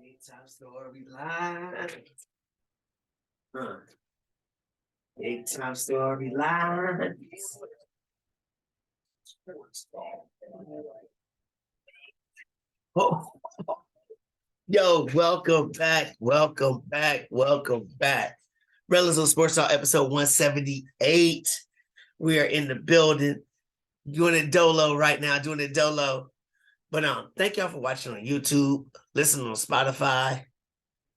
Big-time storyline. Huh. Big-time storyline. Oh, yo, welcome back. Welcome back. Welcome back. Rellism Sports Talk episode 178. We are in the building. Doing it dolo right now, doing it dolo. But thank y'all for watching on YouTube, listening on Spotify.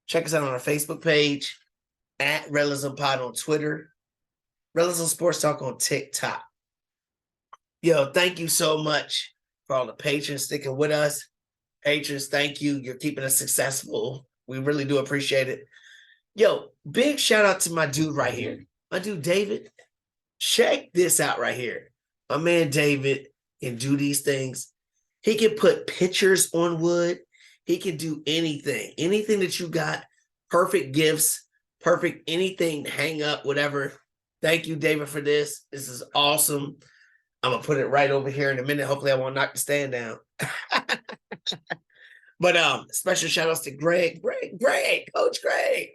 Check us out on our Facebook page, at Rellism Pod on Twitter, Rellism Sports Talk on TikTok. Yo, thank you so much for all the patrons sticking with us. Patrons, thank you. You're keeping us successful. We really do appreciate it. Yo, big shout out to my dude right here. My dude, David. Check this out right here. My man, David, can do these things. He can put pictures on wood. He can do anything. Anything that you got. Perfect gifts. Perfect anything to hang up, whatever. Thank you, David, for this. This is awesome. I'm going to put it right over here in a minute. Hopefully I won't knock the stand down. But special shout outs to Greg, Coach Greg.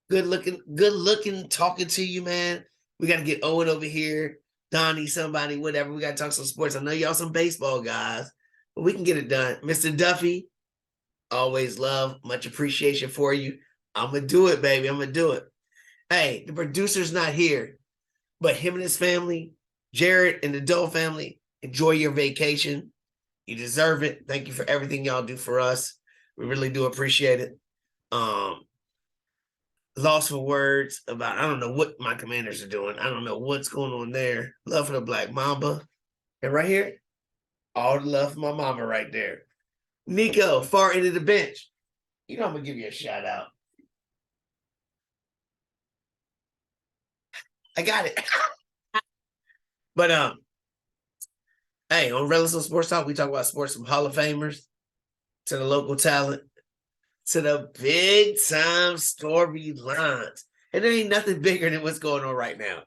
Good looking, talking to you, man. We got to get Owen over here, Donnie, somebody, whatever. We got to talk some sports. I know y'all some baseball guys, but we can get it done. Mr. Duffy, always love, much appreciation for you. I'm going to do it, baby. I'm going to do it. Hey, the producer's not here, but him and his family, Jared and the Doe family, enjoy your vacation. You deserve it. Thank you for everything y'all do for us. We really do appreciate it. Lost for words about, I don't know what my commanders are doing. I don't know what's going on there. Love for the Black Mamba. And right here, all the love for my mama right there. Nico, far end of the bench. You know I'm going to give you a shout out. I got it. But hey, on Rellism Sports Talk, we talk about sports from Hall of Famers to the local talent to the big time storylines. And there ain't nothing bigger than what's going on right now.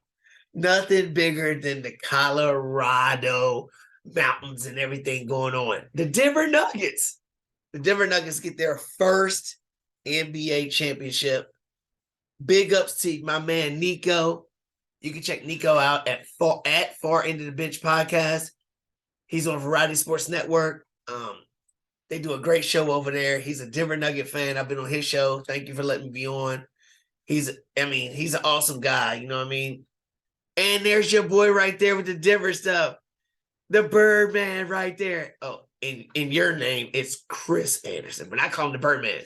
Nothing bigger than the Colorado mountains and everything going on. The Denver Nuggets. The Denver Nuggets get their first NBA championship. Big ups to my man Nico. You can check Nico out at Far End of the Bench podcast. He's on Variety Sports Network. They do a great show over there. He's a Denver Nugget fan. I've been on his show. Thank you for letting me be on. He's an awesome guy. You know what I mean? And there's your boy right there with the Denver stuff. The Birdman right there. Oh, in your name, it's Chris Anderson, but I call him the Birdman.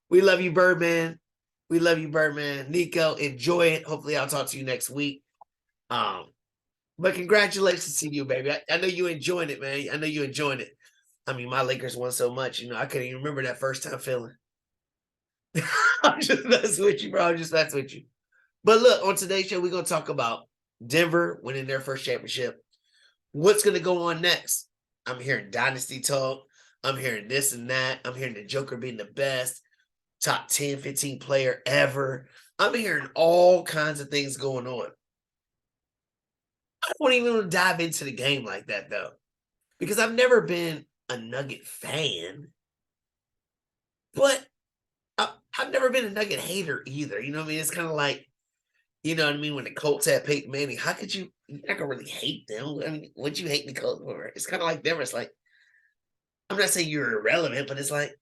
We love you, Birdman. We love you, Birdman. Nico, enjoy it. Hopefully I'll talk to you next week. But congratulations to you, baby. I know you enjoying it, man. I know you enjoying it. I mean, my Lakers won so much, I couldn't even remember that first time feeling. I'm just messing with you, bro. I'm just messing with you. But look, on today's show, we're going to talk about Denver winning their first championship. What's going to go on next? I'm hearing Dynasty talk. I'm hearing this and that. I'm hearing the Joker being the best, top 10, 15 player ever. I'm hearing all kinds of things going on. I don't even want to dive into the game like that, though, because I've never been a Nugget fan, but I've never been a Nugget hater either. You know what I mean? It's kind of like, you know what I mean? When the Colts had Peyton Manning, how could you're not gonna really hate them? I mean, what'd you hate the Colts for? It's kind of like them. It's like, I'm not saying you're irrelevant, but it's like,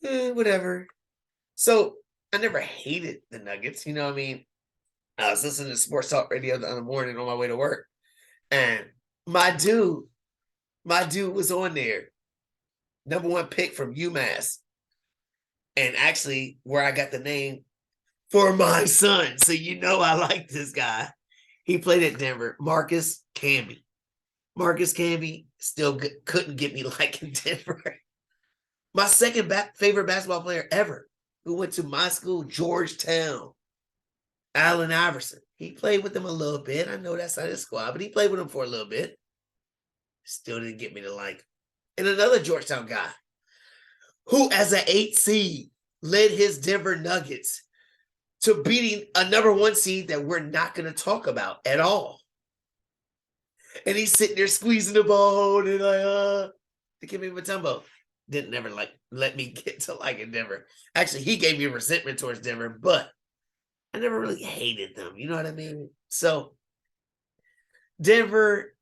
whatever. So I never hated the Nuggets. You know what I mean? I was listening to Sports Talk Radio the other morning on my way to work, and my dude was on there. Number 1 pick from UMass. And actually, where I got the name for my son. So I like this guy. He played at Denver. Marcus Camby. Marcus Camby still couldn't get me liking Denver. My second favorite basketball player ever, who went to my school, Georgetown, Allen Iverson. He played with them a little bit. I know that's not his squad, but he played with them for a little bit. Still didn't get me to like him. And another Georgetown guy who, as an 8 seed, led his Denver Nuggets to beating a number 1 seed that we're not going to talk about at all. And he's sitting there squeezing the ball and like, Dikembe Mutombo. didn't never let me get to liking Denver. Actually, he gave me resentment towards Denver, but I never really hated them. You know what I mean? So Denver,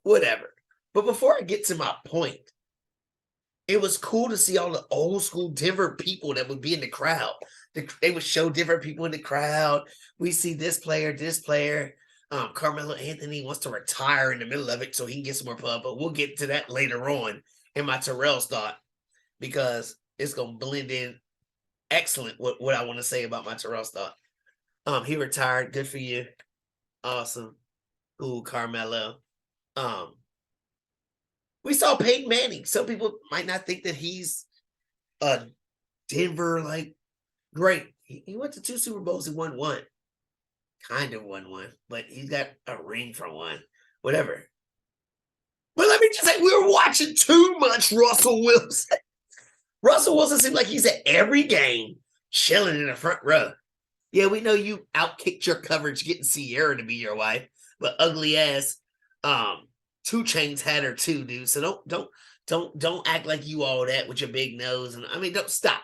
whatever. But before I get to my point, it was cool to see all the old school Denver people that would be in the crowd. They would show different people in the crowd. We see this player, this player. Carmelo Anthony wants to retire in the middle of it so he can get some more pub, but we'll get to that later on in my Terrell's thought because it's going to blend in excellent what I want to say about my Terrell's thought. He retired. Good for you. Awesome. Ooh, Carmelo. We saw Peyton Manning. Some people might not think that he's a Denver great. He went to 2 Super Bowls and won one. Kind of won one, but he's got a ring from one. Whatever. But let me just say, we were watching too much Russell Wilson. Russell Wilson seems like he's at every game chilling in the front row. Yeah, we know you outkicked your coverage getting Sierra to be your wife, but ugly ass 2 Chainz had her too, dude. So don't act like you all that with your big nose. And I mean, don't stop.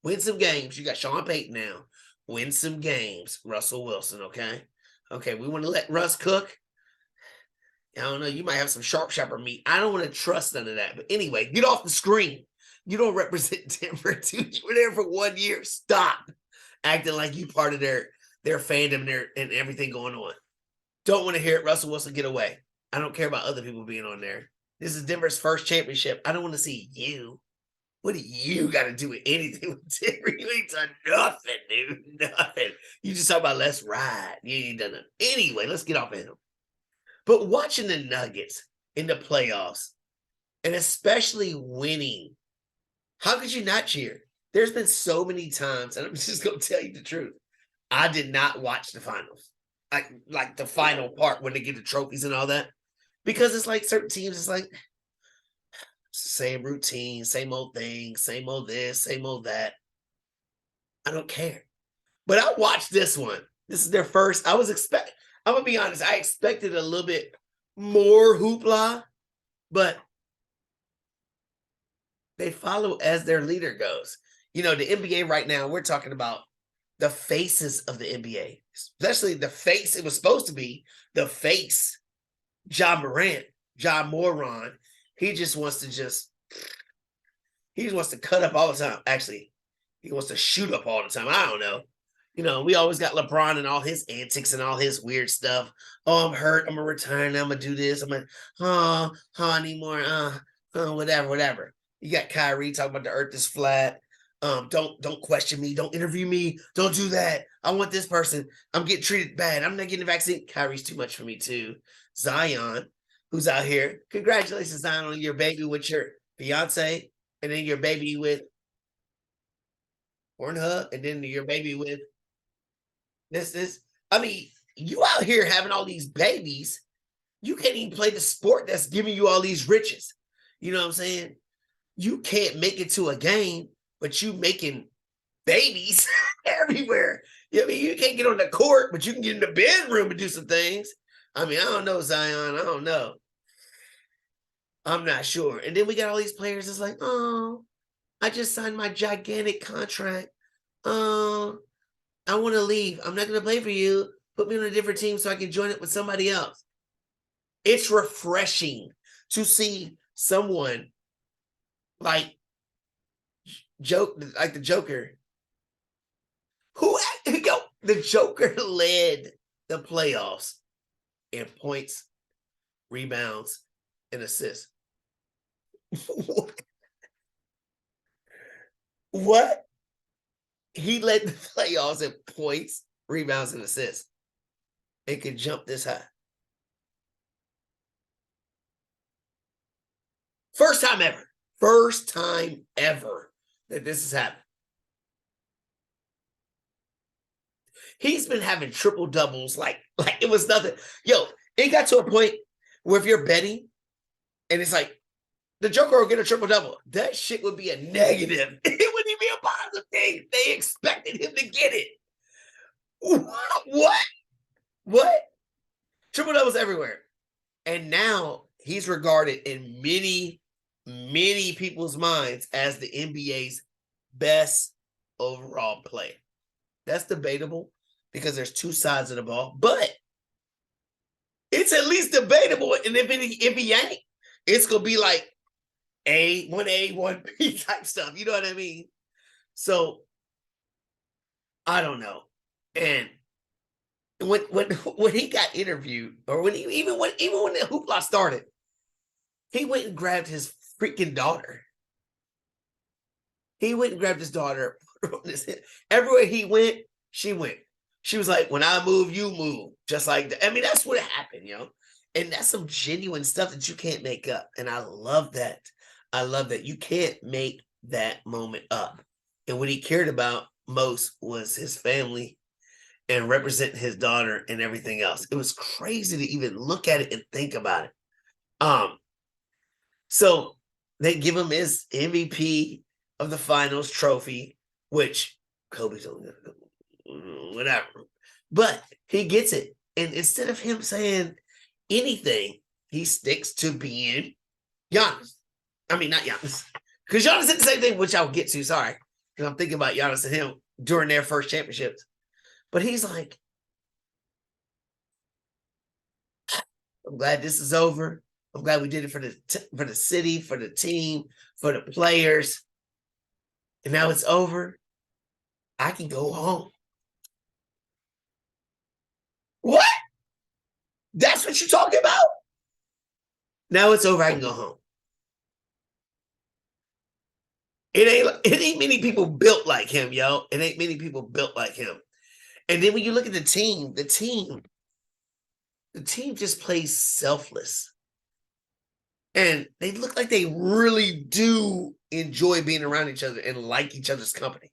Win some games. You got Sean Payton now. Win some games, Russell Wilson, okay? Okay, we want to let Russ cook. I don't know. You might have some sharp shopper meat. I don't want to trust none of that. But anyway, get off the screen. You don't represent Denver, dude. You were there for 1 year. Stop acting like you part of their fandom and everything going on. Don't want to hear it. Russell Wilson, get away. I don't care about other people being on there. This is Denver's first championship. I don't want to see you. What do you got to do with anything with Denver? You ain't done nothing, dude. Nothing. You just talk about let's ride. You ain't done nothing. Anyway, let's get off of him. But watching the Nuggets in the playoffs, and especially winning, how could you not cheer? There's been so many times, and I'm just going to tell you the truth. I did not watch the finals. Like the final part when they get the trophies and all that. Because it's like certain teams, it's like same routine, same old thing, same old this, same old that. I don't care. But I watched this one. This is their first. I'm going to be honest. I expected a little bit more hoopla, but they follow as their leader goes. You know, the NBA right now, we're talking about the faces of the NBA, especially the face. It was supposed to be the face, John Morant, John Moran. He just wants to cut up all the time. Actually, he wants to shoot up all the time. I don't know. You know, we always got LeBron and all his antics and all his weird stuff. Oh, I'm hurt. I'm going to retire now. I'm going to do this. I'm going to, I need more. Whatever. You got Kyrie talking about the earth is flat. Don't question me. Don't interview me. Don't do that. I want this person. I'm getting treated bad. I'm not getting the vaccine. Kyrie's too much for me too. Zion, who's out here. Congratulations, Zion, on your baby with your fiance, and then your baby with Pornhub, and then your baby with this. I mean, you out here having all these babies. You can't even play the sport that's giving you all these riches. You know what I'm saying? You can't make it to a game, but you making babies everywhere. I mean, you can't get on the court, but you can get in the bedroom and do some things. I mean, I don't know, Zion. I don't know. I'm not sure. And then we got all these players. It's like, oh, I just signed my gigantic contract. I want to leave. I'm not going to play for you. Put me on a different team so I can join it with somebody else. It's refreshing to see someone like the Joker. The Joker led the playoffs in points, rebounds, and assists. What? He led the playoffs in points, rebounds, and assists. It could jump this high. First time ever that this has happened. He's been having triple doubles like it was nothing. Yo, it got to a point where if you're betting and it's like the Joker will get a triple double, that shit would be a negative. It wouldn't even be a positive thing. They expected him to get it. What? Triple doubles everywhere. And now he's regarded in many, many people's minds as the NBA's best overall player. That's debatable because there's two sides of the ball, but it's at least debatable. And if he ain't, it's gonna be like A, 1B type stuff. You know what I mean? So I don't know. And when he got interviewed, or even when the hoopla started, he went and grabbed his freaking daughter. He went and grabbed his daughter. Everywhere he went, she went. She was like, when I move, you move. Just like that. I mean, that's what happened, you know? And that's some genuine stuff that you can't make up. And I love that. I love that. You can't make that moment up. And what he cared about most was his family and representing his daughter and everything else. It was crazy to even look at it and think about it. So they give him his MVP of the finals trophy, which Kobe's whatever. But he gets it. And instead of him saying anything, he sticks to being Giannis. I mean, not Giannis. Because Giannis did the same thing, which I'll get to, sorry. Because I'm thinking about Giannis and him during their first championships. But he's like, I'm glad this is over. I'm glad we did it for the city, for the team, for the players. And now it's over. I can go home. What? That's what you're talking about? Now it's over. I can go home. It ain't many people built like him, yo. It ain't many people built like him. And then when you look at the team just plays selfless. And they look like they really do enjoy being around each other and like each other's company.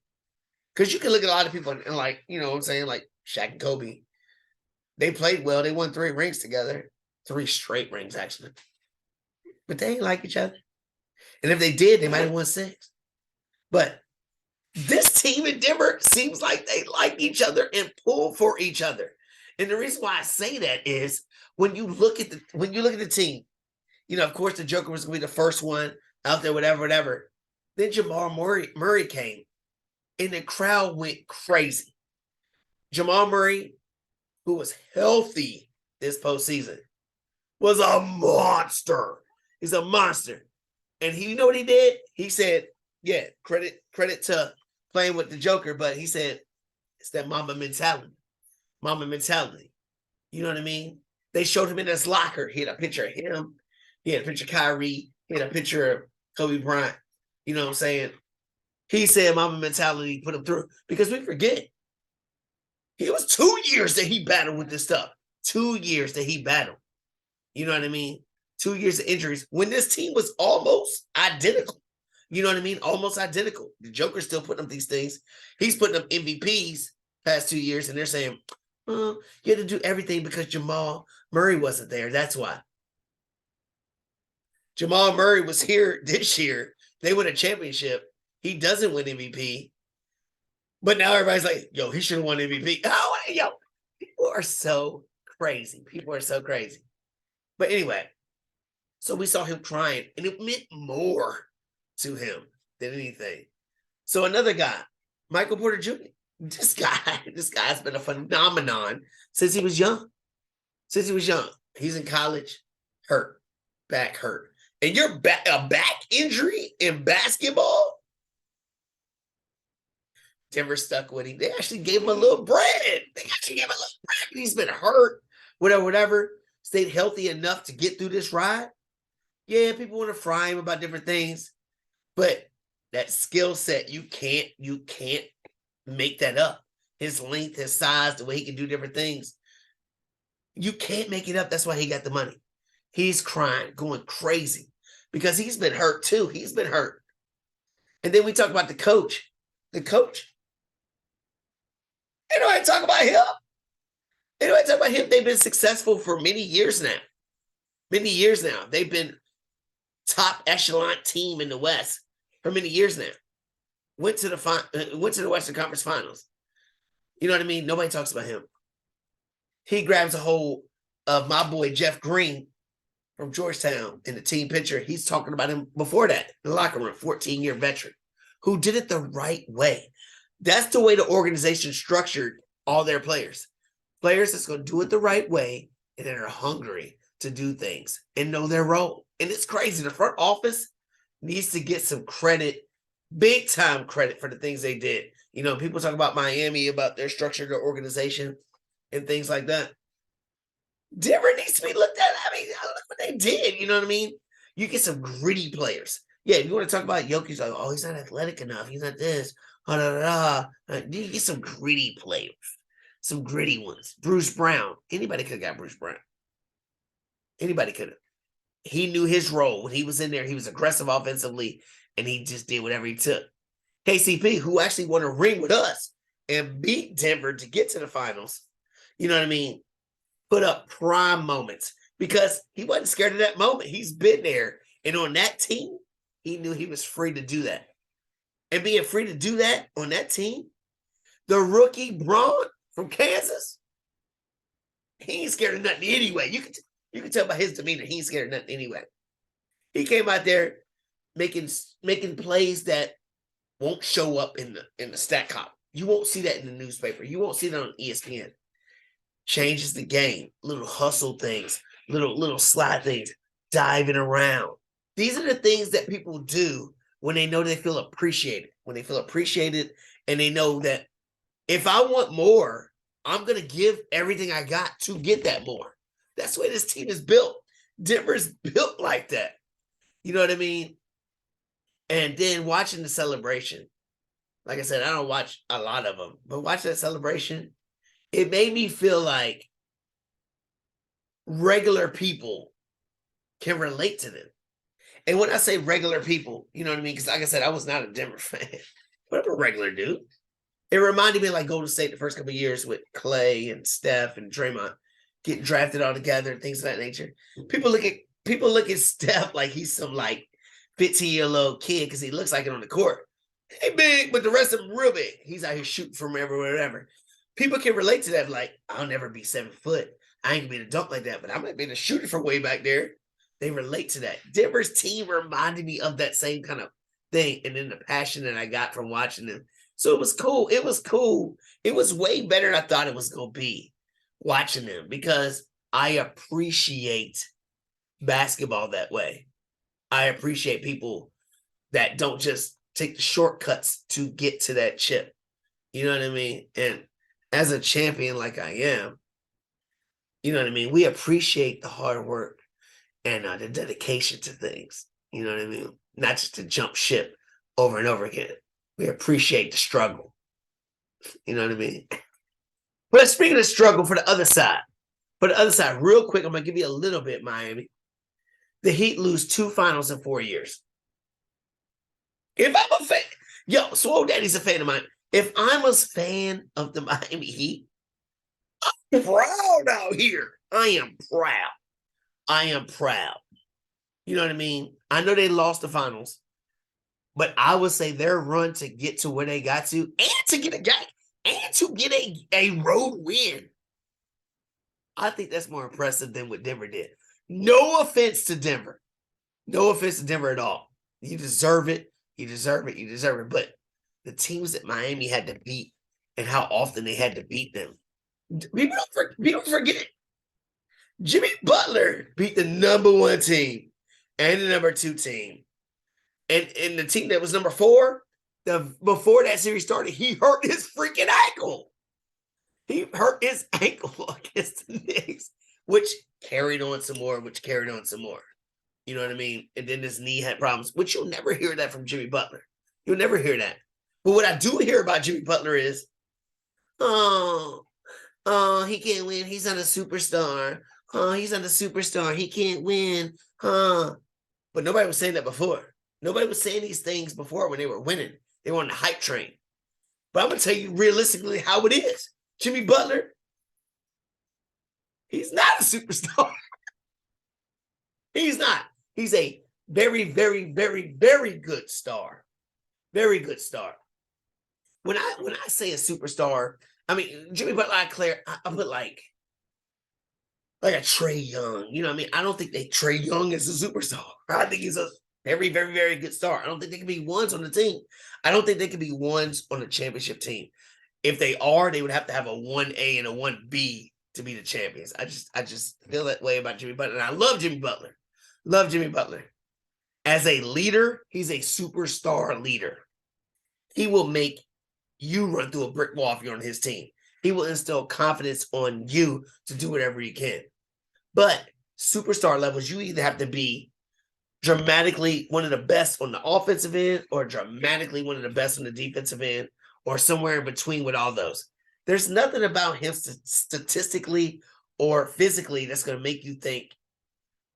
Because you can look at a lot of people and like, you know what I'm saying, like Shaq and Kobe. They played well. They won 3 rings together. 3 straight rings, actually. But they ain't like each other. And if they did, they might have won 6. But this team in Denver seems like they like each other and pull for each other. And the reason why I say that is when you look at the team, you know, of course, the Joker was going to be the first one out there, whatever. Then Jamal Murray came, and the crowd went crazy. Jamal Murray, who was healthy this postseason, was a monster. He's a monster. And you know what he did? He said, yeah, credit to playing with the Joker, but he said, it's that mama mentality. Mama mentality. You know what I mean? They showed him in his locker. He had a picture of him. He had a picture of Kyrie. He had a picture of Kobe Bryant. You know what I'm saying? He said mama mentality put him through. Because we forget, it was 2 years that he battled with this stuff. 2 years that he battled. You know what I mean? 2 years of injuries. When this team was almost identical. You know what I mean? Almost identical. The Joker's still putting up these things. He's putting up MVPs past 2 years, and they're saying, oh, you had to do everything because Jamal Murray wasn't there. That's why. Jamal Murray was here this year. They win a championship. He doesn't win MVP. But now everybody's like, yo, he should have won MVP. Oh, yo, people are so crazy. People are so crazy. But anyway, so we saw him crying, and it meant more to him than anything. So another guy, Michael Porter Jr., this guy's been a phenomenon since he was young. Since he was young. He's in college, hurt, back hurt. And a back injury in basketball? Denver stuck with him. They actually gave him a little bread. He's been hurt, whatever. Stayed healthy enough to get through this ride. Yeah, people want to fry him about different things. But that skill set, you can't make that up. His length, his size, the way he can do different things. You can't make it up. That's why he got the money. He's crying, going crazy because he's been hurt too. He's been hurt. And then we talk about the coach. The coach. You know, I talk about him. You know, I talk about him. They've been successful for many years now. Many years now. They've been top echelon team in the West for many years now. Went to the Western Conference Finals. You know what I mean? Nobody talks about him. He grabs a hold of my boy Jeff Green from Georgetown in the team picture. He's talking about him before that in the locker room, 14-year veteran who did it the right way. That's the way the organization structured all their players. Players that's going to do it the right way and that are hungry to do things and know their role. And it's crazy. The front office needs to get some credit, big time credit for the things they did. You know, people talk about Miami, about their structure, their organization, and things like that. Denver needs to be looked at. I mean, look what they did. You know what I mean? You get some gritty players. Yeah, if you want to talk about Jokic, like, oh, he's not athletic enough. He's not this. You get some gritty players, some gritty ones. Bruce Brown. Anybody could have got Bruce Brown. Anybody could have. He knew his role. When he was in there, he was aggressive offensively, and he just did whatever he took. KCP, who actually won a ring with us and beat Denver to get to the finals, you know what I mean, put up prime moments because he wasn't scared of that moment. He's been there. And on that team, he knew he was free to do that. And being free to do that on that team, the rookie Braun from Kansas, he ain't scared of nothing anyway. You can tell by his demeanor, he ain't scared of nothing anyway. He came out there making plays that won't show up in the stat cop. You won't see that in the newspaper. You won't see that on ESPN. Changes the game, little hustle things, little slide things, diving around. These are the things that people do when they know they feel appreciated. When they feel appreciated and they know that if I want more, I'm going to give everything I got to get that more. That's the way this team is built. Denver's built like that. You know what I mean? And then watching the celebration. Like I said, I don't watch a lot of them, but watch that celebration. It made me feel like regular people can relate to them. And when I say regular people, you know what I mean? Because like I said, I was not a Denver fan, but I'm a regular dude. It reminded me of like Golden State the first couple of years with Clay and Steph and Draymond getting drafted all together and things of that nature. People look at Steph like he's some like 15-year-old kid because he looks like it on the court. Hey, big, but the rest of them real big. He's out here shooting from everywhere, whatever. People can relate to that. Like, I'll never be 7 foot. I ain't gonna be able to dunk like that, but I might be able to shoot it from way back there. They relate to that. Denver's team reminded me of that same kind of thing. And then the passion that I got from watching them. So it was cool. It was cool. It was way better than I thought it was going to be watching them because I appreciate basketball that way. I appreciate people that don't just take the shortcuts to get to that chip. You know what I mean? And as a champion like I am, you know what I mean? We appreciate the hard work and the dedication to things. You know what I mean? Not just to jump ship over and over again. We appreciate the struggle. You know what I mean? But speaking of struggle for the other side, real quick, I'm going to give you a little bit, Miami. The Heat lose 2 finals in 4 years. If I'm a fan, Swole Daddy's a fan of mine. If I'm a fan of the Miami Heat, I'm proud out here. I am proud. You know what I mean? I know they lost the finals, but I would say their run to get to where they got to and to get a game and to get a road win, I think that's more impressive than what Denver did. No offense to Denver. No offense to Denver at all. You deserve it. You deserve it. But the teams that Miami had to beat and how often they had to beat them. People don't forget. Jimmy Butler beat the number 1 team and the number 2 team. And the team that was number 4, before that series started, he hurt his freaking ankle. He hurt his ankle against the Knicks, which carried on some more. You know what I mean? And then his knee had problems, which you'll never hear that from Jimmy Butler. You'll never hear that. But what I do hear about Jimmy Butler is, he can't win. He's not a superstar. He's not a superstar. He can't win. But nobody was saying that before. Nobody was saying these things before when they were winning. They were on the hype train. But I'm going to tell you realistically how it is. Jimmy Butler, he's not a superstar. He's not. He's a very, very, very, very good star. Very good star. When I say a superstar, I mean, Jimmy Butler, I put like like a Trey Young. You know what I mean? I don't think Trey Young is a superstar. I think he's a very, very, very good star. I don't think they can be ones on the team. I don't think they can be ones on a championship team. If they are, they would have to have a 1A and a 1B to be the champions. I just feel that way about Jimmy Butler. And I love Jimmy Butler. Love Jimmy Butler. As a leader, he's a superstar leader. He will make you run through a brick wall if you're on his team. He will instill confidence on you to do whatever he can. But superstar levels, you either have to be dramatically one of the best on the offensive end or dramatically one of the best on the defensive end or somewhere in between with all those. There's nothing about him statistically or physically that's going to make you think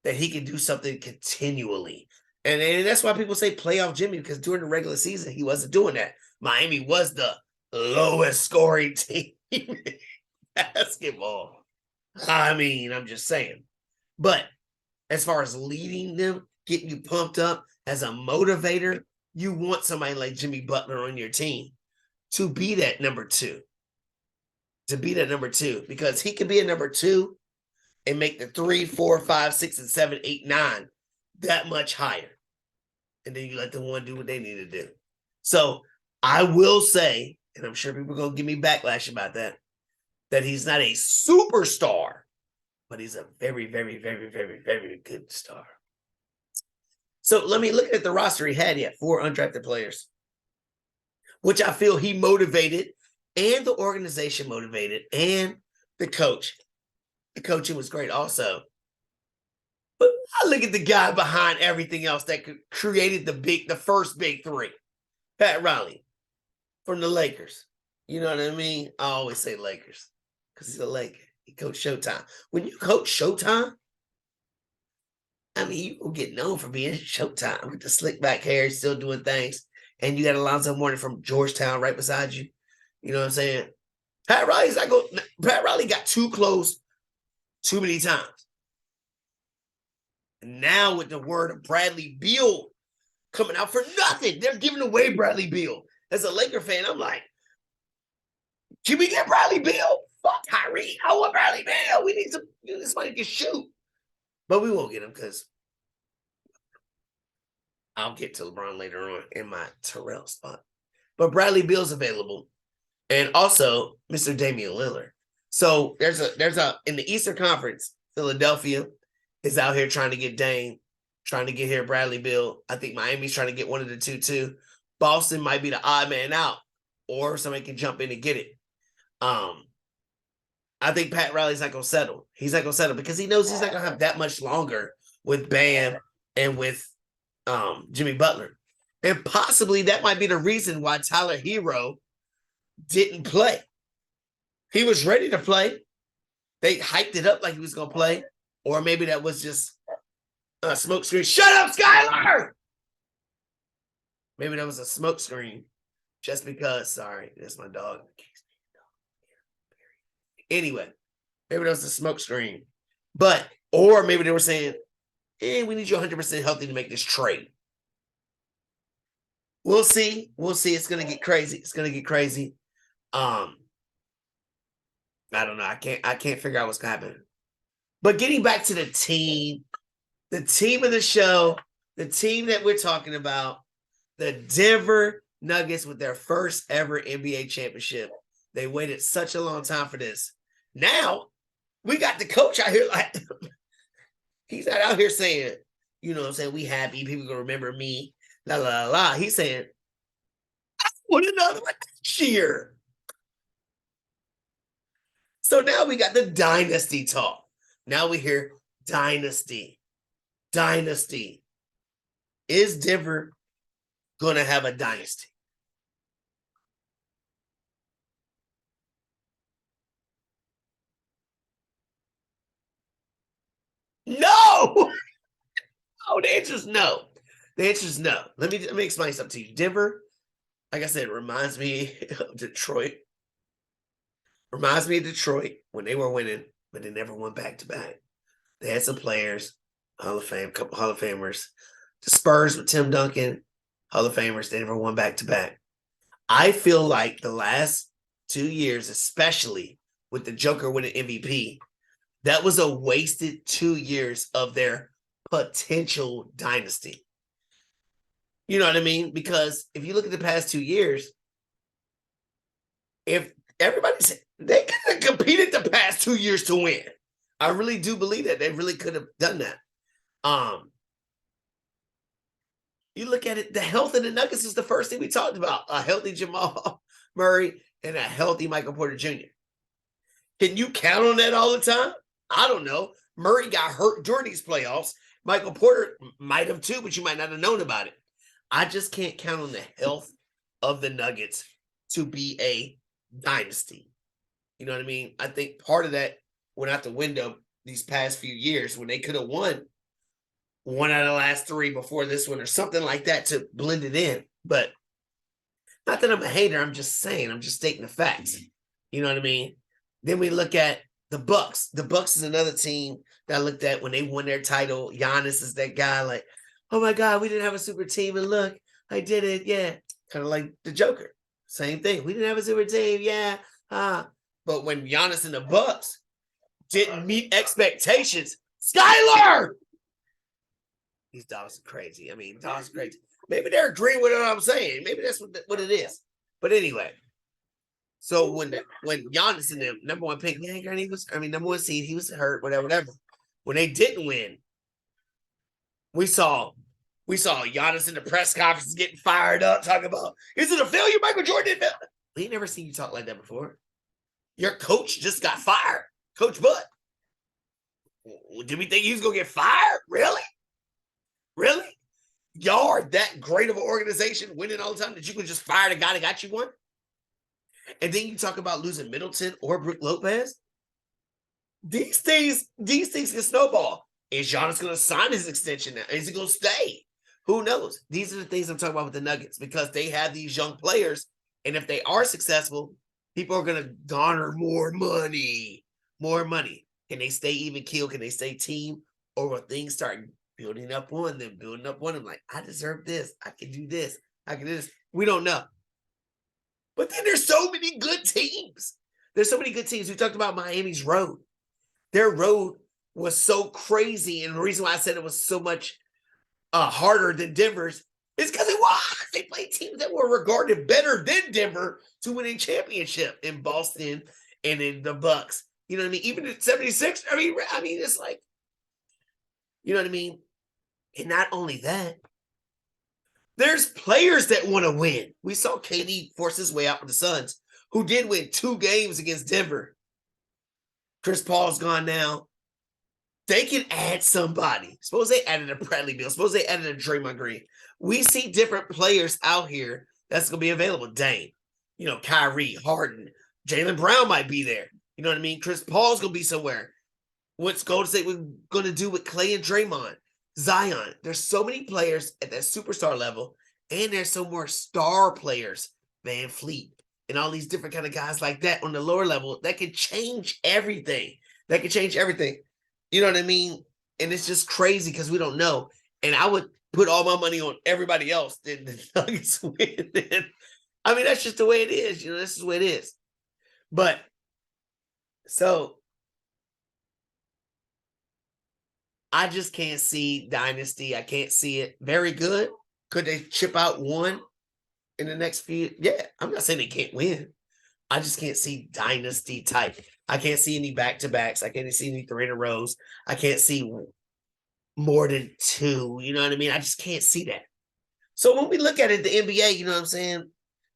that he can do something continually. And that's why people say playoff Jimmy, because during the regular season, he wasn't doing that. Miami was the lowest scoring team in basketball. I mean, I'm just saying. But as far as leading them, getting you pumped up as a motivator, you want somebody like Jimmy Butler on your team to be that number two. To be that number two, because he can be a number two and make the 3, 4, 5, 6, and 7, 8, 9 that much higher. And then you let the one do what they need to do. So I will say, and I'm sure people are going to give me backlash about that he's not a superstar, but he's a very, very, very, very, very good star. So let me look at the roster he had. He had 4 undrafted players, which I feel he motivated, and the organization motivated, and the coach. The coaching was great also. But I look at the guy behind everything else that created the first big three. Pat Riley from the Lakers. You know what I mean? I always say Lakers because he's a Laker. He coached Showtime. When you coach Showtime, I mean, you will get known for being Showtime with the slick back hair, still doing things. And you got Alonzo Mourning from Georgetown right beside you. You know what I'm saying? Pat Riley got too close too many times. And now with the word of Bradley Beal coming out for nothing, they're giving away Bradley Beal. As a Laker fan, I'm like, can we get Bradley Beal? Fuck Kyrie. I want Bradley Beal. We need somebody who can shoot. But we won't get him because I'll get to LeBron later on in my Terrell spot. But Bradley Beal's available. And also Mr. Damian Lillard. So there's a in the Eastern Conference, Philadelphia is out here trying to get Dame, trying to get here Bradley Beal. I think Miami's trying to get one of the two too. Boston might be the odd man out, or somebody can jump in and get it. I think Pat Riley's not gonna settle. He's not gonna settle because he knows he's not gonna have that much longer with Bam and with Jimmy Butler. And possibly that might be the reason why Tyler Hero didn't play. He was ready to play. They hyped it up like he was going to play. Or maybe that was just a smoke screen. Shut up, Skylar! Maybe that was a smoke screen just because, sorry, that's my dog. Anyway, maybe that was a smoke screen. Or maybe they were saying, we need you 100% healthy to make this trade. We'll see. We'll see. It's going to get crazy. It's going to get crazy. I don't know. I can't figure out what's going to happen. But getting back to the team of the show, the team that we're talking about, the Denver Nuggets with their first ever NBA championship. They waited such a long time for this. Now, we got the coach out here like, he's not out here saying, you know what I'm saying, we happy, people going to remember me, la, la, la, la. He's saying, I want another one this year. So now we got the Dynasty talk. Now we hear Dynasty. Dynasty. Is Denver going to have a dynasty? No! Oh, the answer is no. The answer is no. Let me explain something to you. Denver, like I said, reminds me of Detroit. Reminds me of Detroit when they were winning, but they never won back-to-back. They had some players, Hall of Fame, couple Hall of Famers. The Spurs with Tim Duncan, Hall of Famers, they never won back-to-back. I feel like the last 2 years, especially with the Joker winning MVP, That was a wasted 2 years of their potential dynasty. You know what I mean? Because if you look at the past 2 years, if everybody's they could have competed the past 2 years to win. I really do believe that they really could have done that. Um, you look at it, the health of the Nuggets is the first thing we talked about. A healthy Jamal Murray and a healthy Michael Porter Jr. Can you count on that all the time? I don't know. Murray got hurt during these playoffs. Michael Porter might have too, but you might not have known about it. I just can't count on the health of the Nuggets to be a dynasty. You know what I mean? I think part of that went out the window these past few years when they could have won one out of the last 3 before this one or something like that to blend it in. But not that I'm a hater. I'm just saying. I'm just stating the facts. You know what I mean? Then we look at the Bucks. The Bucks is another team that I looked at when they won their title. Giannis is that guy like, oh my God, we didn't have a super team. And look, I did it. Yeah. Kind of like the Joker. Same thing. We didn't have a super team. Yeah. But when Giannis and the Bucks didn't meet expectations, Skylar! These dogs are crazy. I mean, dogs are crazy. Maybe they're agreeing with what I'm saying. Maybe that's what it is. But anyway, so when Giannis and the number 1 pick, yeah, he was, number 1 seed, he was hurt, whatever. When they didn't win, we saw Giannis in the press conference getting fired up, talking about, is it a failure, Michael Jordan? We ain't never seen you talk like that before. Your coach just got fired, Coach Bud. Did we think he was going to get fired? Really? Really? Y'all are that great of an organization, winning all the time, that you could just fire the guy that got you one? And then you talk about losing Middleton or Brook Lopez. These things can snowball. Is Giannis going to sign his extension now? Is he going to stay? Who knows? These are the things I'm talking about with the Nuggets, because they have these young players, and if they are successful, people are going to garner more money. More money. Can they stay even keel? Can they stay team? Or will things start building up on them, like, I deserve this. I can do this. I can do this. We don't know. But then there's so many good teams. There's so many good teams. We talked about Miami's road. Their road was so crazy. And the reason why I said it was so much harder than Denver's is because it was. They played teams that were regarded better than Denver to win a championship in Boston and in the Bucks. You know what I mean? Even at 76, I mean, it's like, you know what I mean? And not only that, there's players that want to win. We saw KD force his way out with the Suns, who did win 2 games against Denver. Chris Paul's gone now. They can add somebody. Suppose they added a Bradley Beal. Suppose they added a Draymond Green. We see different players out here that's going to be available. Dame, Kyrie, Harden, Jaylen Brown might be there. You know what I mean? Chris Paul's going to be somewhere. What's Golden State going to do with Clay and Draymond? Zion. There's so many players at that superstar level, and there's some more star players, Van Fleet, and all these different kind of guys like that on the lower level that can change everything. You know what I mean? And it's just crazy because we don't know. And I would put all my money on everybody else than the Nuggets win. That's just the way it is. This is the way it is. But so I just can't see Dynasty. I can't see it. Very good. Could they chip out one in the next few? Yeah, I'm not saying they can't win. I just can't see Dynasty type. I can't see any back-to-backs. I can't see any 3 in a rows. I can't see more than 2. You know what I mean? I just can't see that. So when we look at it, the NBA, you know what I'm saying?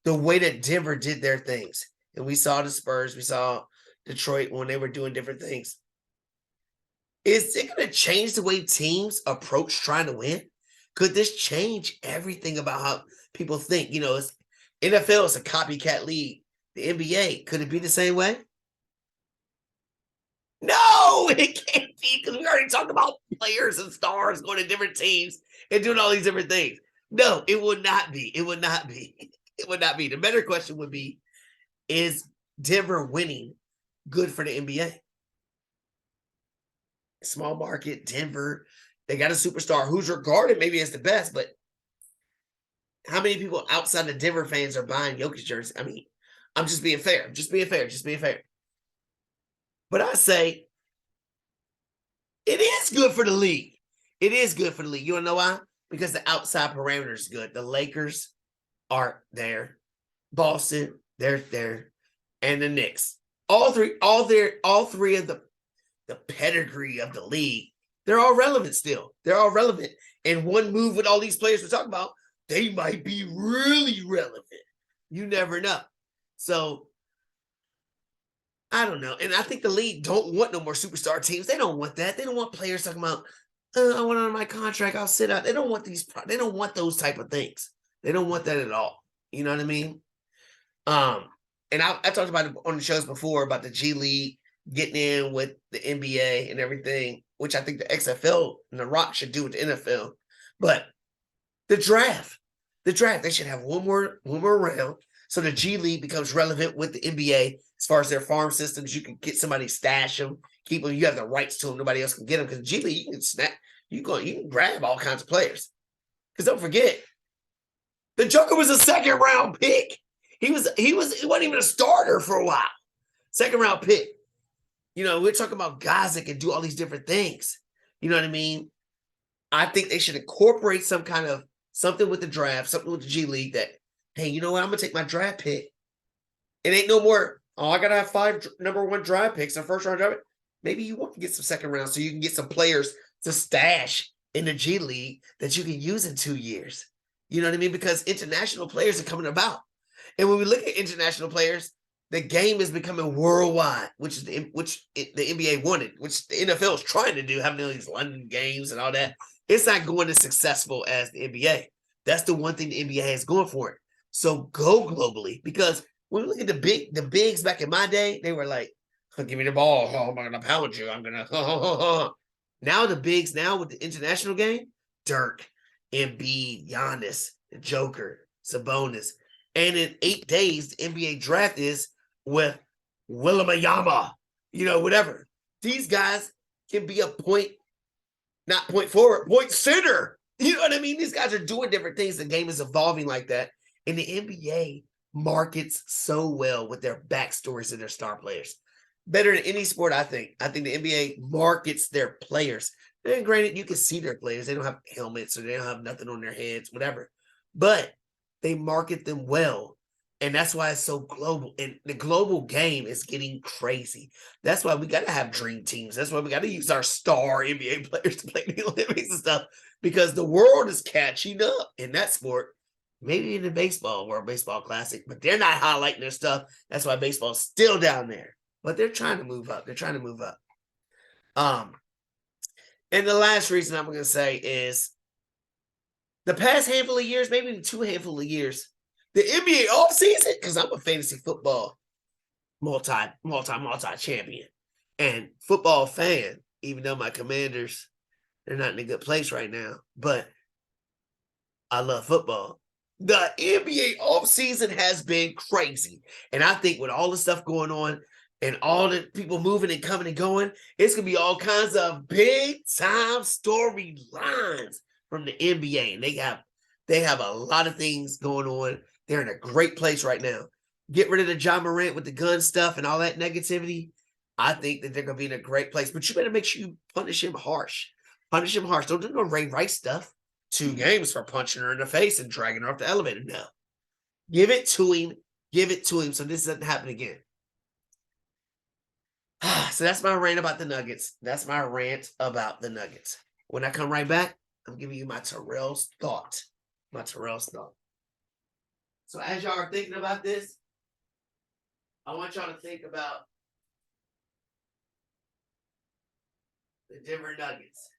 The way that Denver did their things. And we saw the Spurs. We saw Detroit when they were doing different things. Is it going to change the way teams approach trying to win? Could this change everything about how people think? NFL is a copycat league. The NBA, could it be the same way? No, it can't be, because we already talked about players and stars going to different teams and doing all these different things. No, it would not be. It would not be. It would not be. The better question would be, is Denver winning good for the NBA? Small market, Denver, they got a superstar who's regarded maybe as the best, but how many people outside the Denver fans are buying Jokic jerseys? I'm just being fair. But I say It is good for the league. It is good for the league. You want to know why? Because the outside parameter is good. The Lakers are there. Boston, they're there. And the Knicks. All three of the pedigree of the league, they're all relevant still. They're all relevant. And one move with all these players we're talking about, they might be really relevant. You never know. So I don't know. And I think the league don't want no more superstar teams. They don't want that. They don't want players talking about, I want on my contract, I'll sit out. They don't want they don't want those type of things. They don't want that at all. You know what I mean? And I talked about it on the shows before about the G League getting in with the NBA and everything, which I think the XFL and the Rock should do with the NFL. But the draft, they should have one more round so the G League becomes relevant with the NBA as far as their farm systems. You can get somebody, stash them, keep them. You have the rights to them. Nobody else can get them because G League you can snap, you can grab all kinds of players. Because don't forget, the Joker was a second round pick. He wasn't even a starter for a while. Second round pick. You know, we're talking about guys that can do all these different things. You know what I mean? I think they should incorporate some kind of something with the draft, something with the G League that, hey, you know what? I'm going to take my draft pick. It ain't no more, I got to have 5 number 1 draft picks and first round draft pick. Maybe you want to get some second round so you can get some players to stash in the G League that you can use in 2 years. You know what I mean? Because international players are coming about. And when we look at international players, the game is becoming worldwide, which the NBA wanted, which the NFL is trying to do, having all these London games and all that. It's not going as successful as the NBA. That's the one thing the NBA is going for it. So go globally, because when we look at the bigs back in my day, they were like, give me the ball. Oh, I'm going to pound you. I'm going to. Now the bigs, now with the international game, Dirk, Embiid, Giannis, the Joker, Sabonis. And in 8 days, the NBA draft is with William, whatever. These guys can be a point, not point forward, point center. You know what I mean? These guys are doing different things. The game is evolving like that. And the NBA markets so well with their backstories and their star players. Better than any sport, I think. I think the NBA markets their players. And granted, you can see their players. They don't have helmets or they don't have nothing on their heads, whatever. But they market them well. And that's why it's so global. And the global game is getting crazy. That's why we got to have dream teams. That's why we got to use our star NBA players to play the Olympics and stuff. Because the world is catching up in that sport. Maybe in the baseball, World Baseball Classic. But they're not highlighting their stuff. That's why baseball's still down there. But they're trying to move up. And the last reason I'm going to say is the past handful of years, maybe 2 handful of years, the NBA offseason, because I'm a fantasy football multi champion and football fan, even though my Commanders, they're not in a good place right now, but I love football. The NBA offseason has been crazy. And I think with all the stuff going on and all the people moving and coming and going, it's going to be all kinds of big-time storylines from the NBA. And they have a lot of things going on. They're in a great place right now. Get rid of the John Morant with the gun stuff and all that negativity. I think that they're going to be in a great place. But you better make sure you punish him harsh. Punish him harsh. Don't do no Ray Rice stuff. 2 games for punching her in the face and dragging her off the elevator. No. Give it to him. Give it to him so this doesn't happen again. So that's my rant about the Nuggets. When I come right back, I'm giving you my Terrell's thought. So as y'all are thinking about this, I want y'all to think about the Denver Nuggets.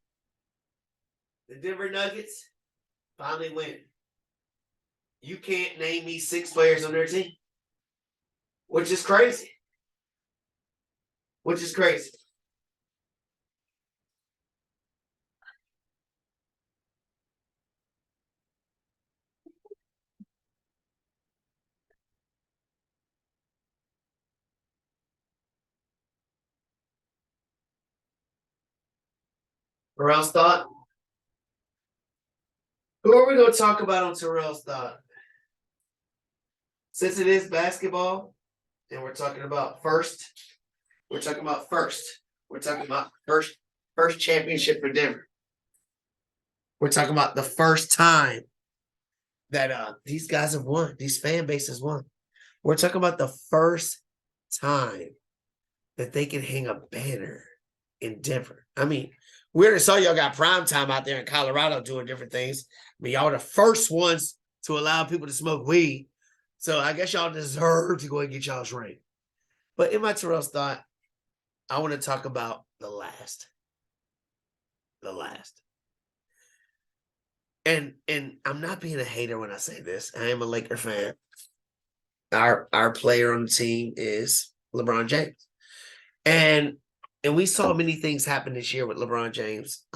The Denver Nuggets finally win. You can't name me 6 players on their team, which is crazy. Terrell's thought? Who are we going to talk about on Terrell's thought? Since it is basketball, and we're talking about first. First championship for Denver. We're talking about the first time that these guys have won. These fan bases won. We're talking about the first time that they can hang a banner in Denver. I mean, we already saw y'all got prime time out there in Colorado doing different things. I mean, y'all were the first ones to allow people to smoke weed. So I guess y'all deserve to go and get y'all's ring. But in my Terrell's thought, I want to talk about the last. The last. And I'm not being a hater when I say this. I am a Laker fan. Our player on the team is LeBron James. And we saw many things happen this year with LeBron James.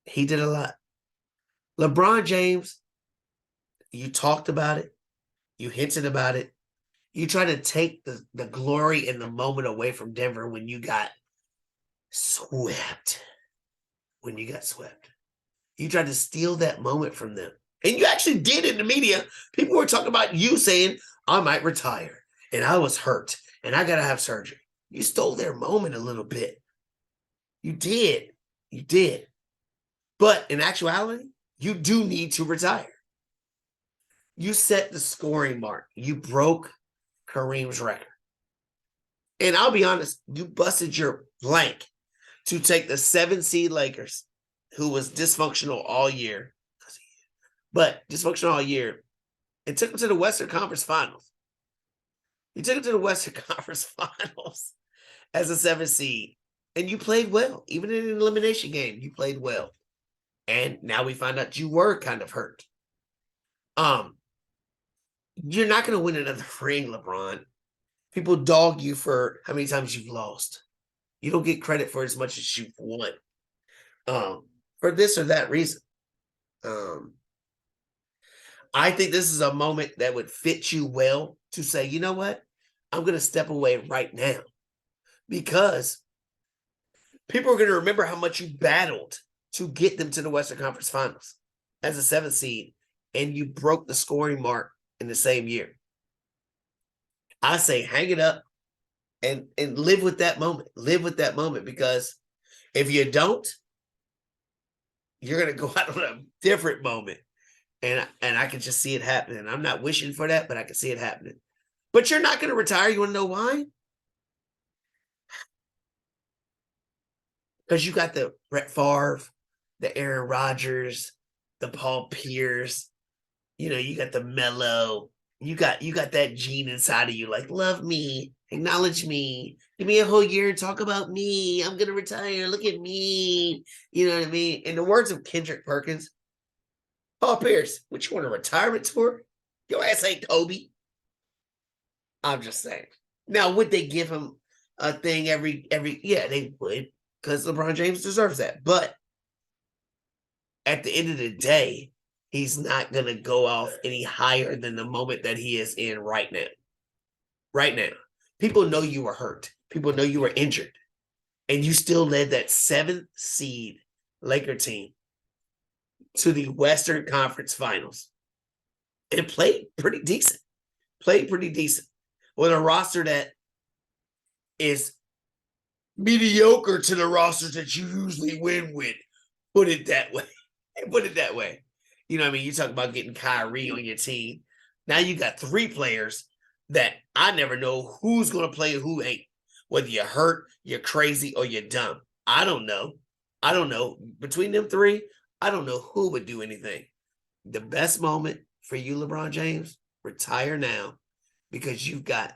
He did a lot. LeBron James, you talked about it. You hinted about it. You tried to take the glory and the moment away from Denver when you got swept. When you got swept. You tried to steal that moment from them. And you actually did in the media. People were talking about you saying, I might retire. And I was hurt. And I got to have surgery. You stole their moment a little bit. You did. You did. But in actuality, you do need to retire. You set the scoring mark. You broke Kareem's record. And I'll be honest, you busted your blank to take the 7 seed Lakers, who was dysfunctional all year, and took them to the Western Conference Finals. You took them to the Western Conference Finals as a 7 seed, and you played well. Even in an elimination game, you played well. And now we find out you were kind of hurt. You're not going to win another ring, LeBron. People dog you for how many times you've lost. You don't get credit for as much as you've won. For this or that reason. I think this is a moment that would fit you well to say, you know what? I'm going to step away right now because people are going to remember how much you battled to get them to the Western Conference Finals as a 7th seed, and you broke the scoring mark in the same year. I say hang it up and live with that moment. Live with that moment, because if you don't, you're going to go out on a different moment. And I can just see it happening. I'm not wishing for that, but I can see it happening. But you're not going to retire. You want to know why? Because you got the Brett Favre, the Aaron Rodgers, the Paul Pierce. You got the Melo. You got that gene inside of you, like, love me, acknowledge me, give me a whole year and talk about me. I'm going to retire. Look at me. You know what I mean? In the words of Kendrick Perkins, Paul Pierce, what you want, a retirement tour? Your ass ain't Kobe. I'm just saying. Now, would they give him a thing every? Yeah, they would, because LeBron James deserves that. But at the end of the day, he's not going to go off any higher than the moment that he is in right now. Right now. People know you were hurt. People know you were injured. And you still led that 7th seed Laker team to the Western Conference Finals and played pretty decent. With a roster that is mediocre to the rosters that you usually win with. Put it that way. You know what I mean? You talk about getting Kyrie on your team. Now you got 3 players that I never know who's going to play and who ain't. Whether you're hurt, you're crazy, or you're dumb. I don't know. Between them 3, I don't know who would do anything. The best moment for you, LeBron James, retire now, because you've got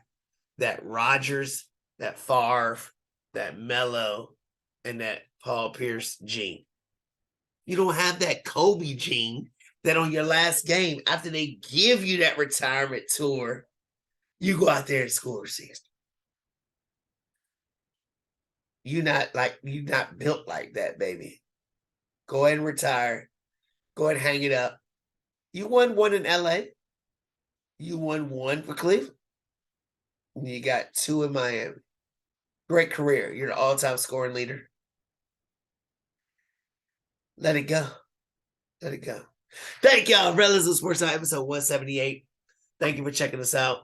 that Rodgers, that Favre, that Melo, and that Paul Pierce gene. You don't have that Kobe gene that on your last game, after they give you that retirement tour, you go out there and score 60. You're not built like that, baby. Go ahead and retire. Go ahead and hang it up. You won 1 in LA. You won 1 for Cleveland. You got 2 in Miami. Great career. You're the all-time scoring leader. Let it go. Thank y'all. Rellism Sports Time, episode 178. Thank you for checking us out.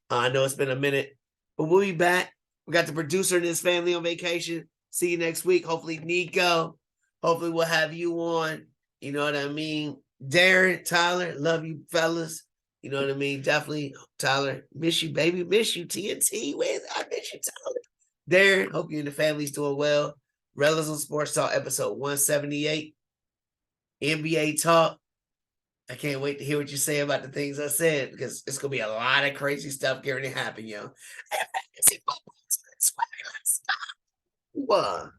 I know it's been a minute, but we'll be back. We got the producer and his family on vacation, See you next week. Hopefully, Nico. Hopefully, we'll have you on. You know what I mean? Darren, Tyler, love you, fellas. You know what I mean? Definitely, Tyler. Miss you, baby. Miss you, TNT. I miss you, Tyler. Darren, hope you and the family's doing well. Rellism Sports Talk, episode 178. NBA Talk. I can't wait to hear what you say about the things I said because it's going to be a lot of crazy stuff getting to happen, yo. What?